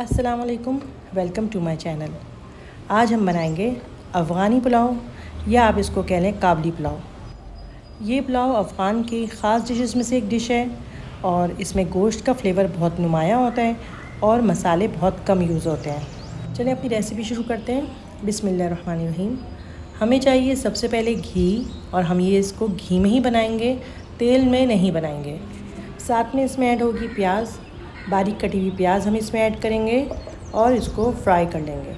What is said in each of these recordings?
अस्सलाम वालेकुम, welcome to my channel. आज हम बनाएंगे अफ़गानी पुलाव या आप इसको कह लें काबली पुलाव। ये पुलाव अफ़गान की ख़ास डिशेस में से एक डिश है और इसमें गोश्त का फ्लेवर बहुत नुमायाँ होता है और मसाले बहुत कम यूज़ होते हैं। चलिए अपनी रेसिपी शुरू करते हैं। बिस्मिल्लाहिर्रहमानिर्रहीम। हमें चाहिए सबसे पहले घी और हम ये इसको घी में ही बनाएंगे, तेल में नहीं बनाएंगे। साथ में इसमें ऐड होगी प्याज, बारीक कटी हुई प्याज हम इसमें ऐड करेंगे और इसको फ्राई कर लेंगे।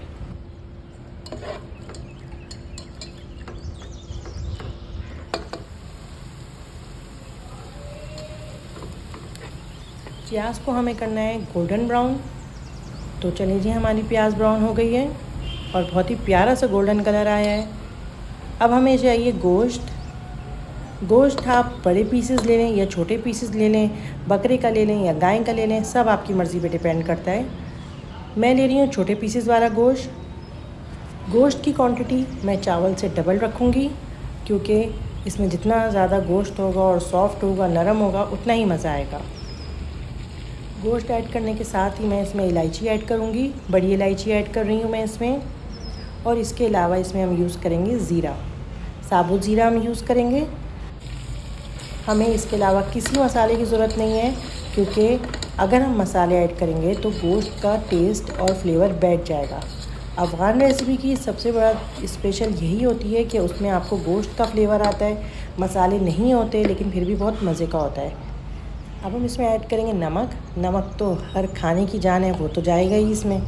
प्याज को हमें करना है गोल्डन ब्राउन। तो चलिए जी, हमारी प्याज ब्राउन हो गई है और बहुत ही प्यारा सा गोल्डन कलर आया है। अब हमें चाहिए गोश्त। गोश्त आप बड़े पीसेस ले लें या छोटे पीसेस ले लें, बकरे का ले लें या गाय का ले लें, सब आपकी मर्ज़ी पे डिपेंड करता है। मैं ले रही हूँ छोटे पीसेस वाला गोश्त। गोश्त की क्वांटिटी मैं चावल से डबल रखूँगी क्योंकि इसमें जितना ज़्यादा गोश्त होगा और सॉफ्ट होगा, नरम होगा, उतना ही मज़ा आएगा। गोश्त ऐड करने के साथ ही मैं इसमें इलायची ऐड करूँगी, बड़ी इलायची ऐड कर रही हूँ मैं इसमें। और इसके अलावा इसमें हम यूज़ करेंगे ज़ीरा, साबुत ज़ीरा हम यूज़ करेंगे। हमें इसके अलावा किसी मसाले की ज़रूरत नहीं है क्योंकि अगर हम मसाले ऐड करेंगे तो गोश्त का टेस्ट और फ्लेवर बैठ जाएगा। अफ़गान रेसिपी की सबसे बड़ा स्पेशल यही होती है कि उसमें आपको गोश्त का फ्लेवर आता है, मसाले नहीं होते लेकिन फिर भी बहुत मज़े का होता है। अब हम इसमें ऐड करेंगे नमक। नमक तो हर खाने की जान है, वो तो जाएगा ही इसमें।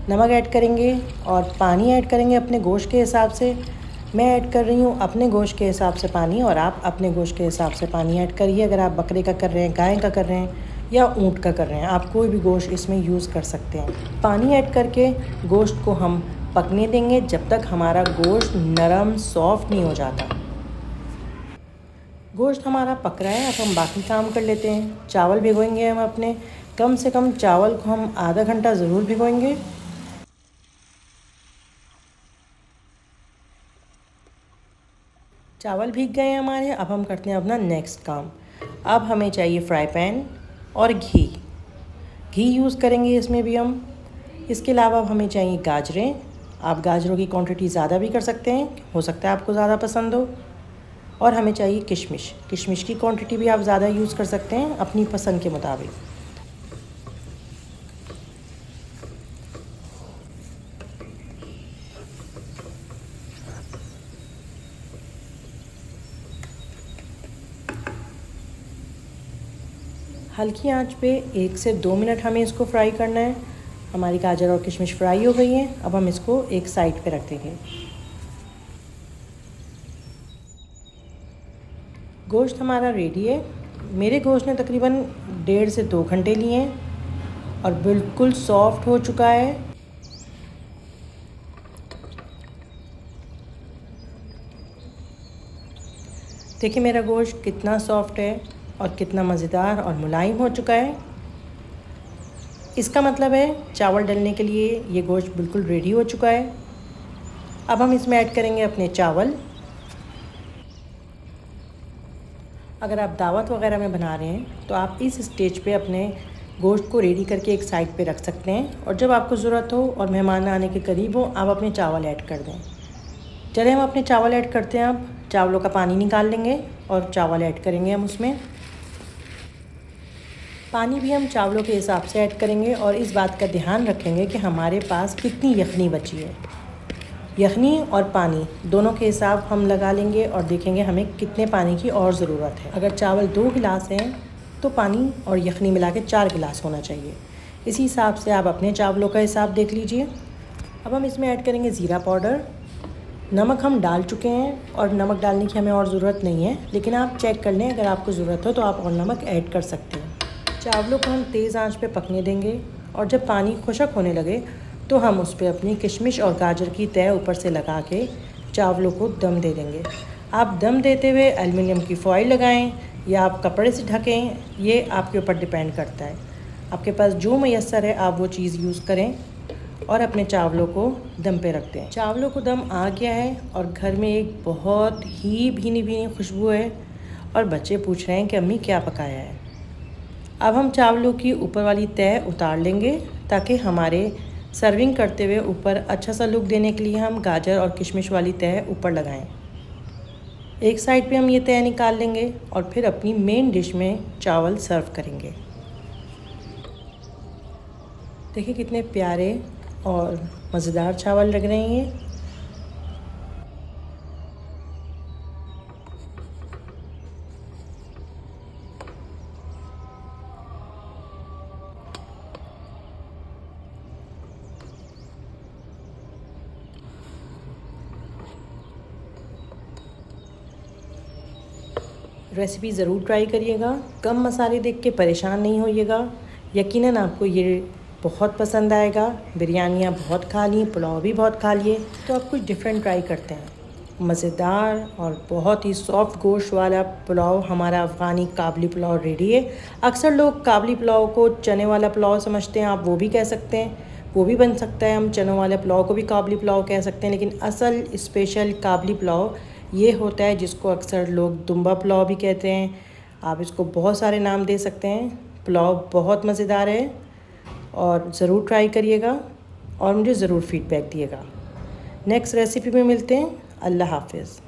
नमक ऐड करेंगे और पानी ऐड करेंगे अपने गोश्त के हिसाब से। मैं ऐड कर रही हूँ अपने गोश्त के हिसाब से पानी और आप अपने गोश्त के हिसाब से पानी ऐड करिए। अगर आप बकरे का कर रहे हैं, गाय का कर रहे हैं या ऊँट का कर रहे हैं, आप कोई भी गोश्त इसमें यूज़ कर सकते हैं। पानी ऐड करके गोश्त को हम पकने देंगे जब तक हमारा गोश्त नरम सॉफ्ट नहीं हो जाता। गोश्त हमारा पक रहा है, अब हम बाकी काम कर लेते हैं। चावल भिगोएंगे हम अपने, कम से कम चावल को हम आधा घंटा ज़रूर भिगोएंगे। चावल भीग गए हैं हमारे। अब हम करते हैं अपना नेक्स्ट काम। अब हमें चाहिए फ्राई पैन और घी। घी यूज़ करेंगे इसमें भी हम। इसके अलावा अब हमें चाहिए गाजरें। आप गाजरों की क्वांटिटी ज़्यादा भी कर सकते हैं, हो सकता है आपको ज़्यादा पसंद हो। और हमें चाहिए किशमिश। किशमिश की क्वांटिटी भी आप ज़्यादा यूज़ कर सकते हैं अपनी पसंद के मुताबिक। हल्की आंच पे 1 से 2 मिनट हमें इसको फ्राई करना है। हमारी गाजर और किशमिश फ्राई हो गई हैं। अब हम इसको एक साइड पे रख देंगे। गोश्त हमारा रेडी है। मेरे गोश्त ने तकरीबन 1.5 से 2 घंटे लिए हैं और बिल्कुल सॉफ्ट हो चुका है। देखिए मेरा गोश्त कितना सॉफ्ट है और कितना मज़ेदार और मुलायम हो चुका है। इसका मतलब है चावल डलने के लिए ये गोश्त बिल्कुल रेडी हो चुका है। अब हम इसमें ऐड करेंगे अपने चावल। अगर आप दावत वगैरह में बना रहे हैं तो आप इस स्टेज पे अपने गोश्त को रेडी करके एक साइड पे रख सकते हैं और जब आपको ज़रूरत हो और मेहमान आने के करीब हो, आप अपने चावल ऐड कर दें। चलिए हम अपने चावल ऐड करते हैं। अब चावलों का पानी निकाल लेंगे और चावल ऐड करेंगे हम उसमें। पानी भी हम चावलों के हिसाब से ऐड करेंगे और इस बात का ध्यान रखेंगे कि हमारे पास कितनी यखनी बची है। यखनी और पानी दोनों के हिसाब हम लगा लेंगे और देखेंगे हमें कितने पानी की और ज़रूरत है। अगर चावल 2 गिलास हैं तो पानी और यखनी मिला के 4 गिलास होना चाहिए। इसी हिसाब से आप अपने चावलों का हिसाब देख लीजिए। अब हम इसमें ऐड करेंगे ज़ीरा पाउडर। नमक हम डाल चुके हैं और नमक डालने की हमें और ज़रूरत नहीं है, लेकिन आप चेक कर लें, अगर आपको ज़रूरत हो तो आप और नमक ऐड कर सकते हैं। चावलों को हम तेज़ आंच पे पकने देंगे और जब पानी खुशक होने लगे तो हम उस पर अपनी किशमिश और गाजर की तह ऊपर से लगा के चावलों को दम दे देंगे। आप दम देते हुए एल्युमिनियम की फॉइल लगाएं या आप कपड़े से ढकें, ये आपके ऊपर डिपेंड करता है। आपके पास जो मैसर है आप वो चीज़ यूज़ करें और अपने चावलों को दम पे रख दें। चावलों को दम आ गया है और घर में एक बहुत ही भीनी भीनी खुशबू है और बच्चे पूछ रहे हैं कि अम्मी क्या पकाया है। अब हम चावलों की ऊपर वाली तह उतार लेंगे ताकि हमारे सर्विंग करते हुए ऊपर अच्छा सा लुक देने के लिए हम गाजर और किशमिश वाली तह ऊपर लगाएं। एक साइड पे हम ये तह निकाल लेंगे और फिर अपनी मेन डिश में चावल सर्व करेंगे। देखिए कितने प्यारे और मज़ेदार चावल लग रहे हैं ये। रेसिपी ज़रूर ट्राई करिएगा। कम मसाले देख के परेशान नहीं होइएगा। यकीनन आपको ये बहुत पसंद आएगा। बिरयानियाँ बहुत खा ली, पुलाव भी बहुत खा लिए, तो आप कुछ डिफरेंट ट्राई करते हैं। मज़ेदार और बहुत ही सॉफ्ट गोश्त वाला पुलाव, हमारा अफ़गानी काबली पुलाव रेडी है। अक्सर लोग काबली पुलाव को चने वाला पुलाव समझते हैं, आप वो भी कह सकते हैं, वो भी बन सकता है। हम चनों वाले पुलाव को भी काबली पुलाव कह सकते हैं, लेकिन असल स्पेशल काबली पुलाव ये होता है, जिसको अक्सर लोग दुम्बा पुलाव भी कहते हैं। आप इसको बहुत सारे नाम दे सकते हैं। पुलाव बहुत मज़ेदार है और ज़रूर ट्राई करिएगा और मुझे ज़रूर फीडबैक दिएगा। नेक्स्ट रेसिपी में मिलते हैं। अल्लाह हाफ़िज़।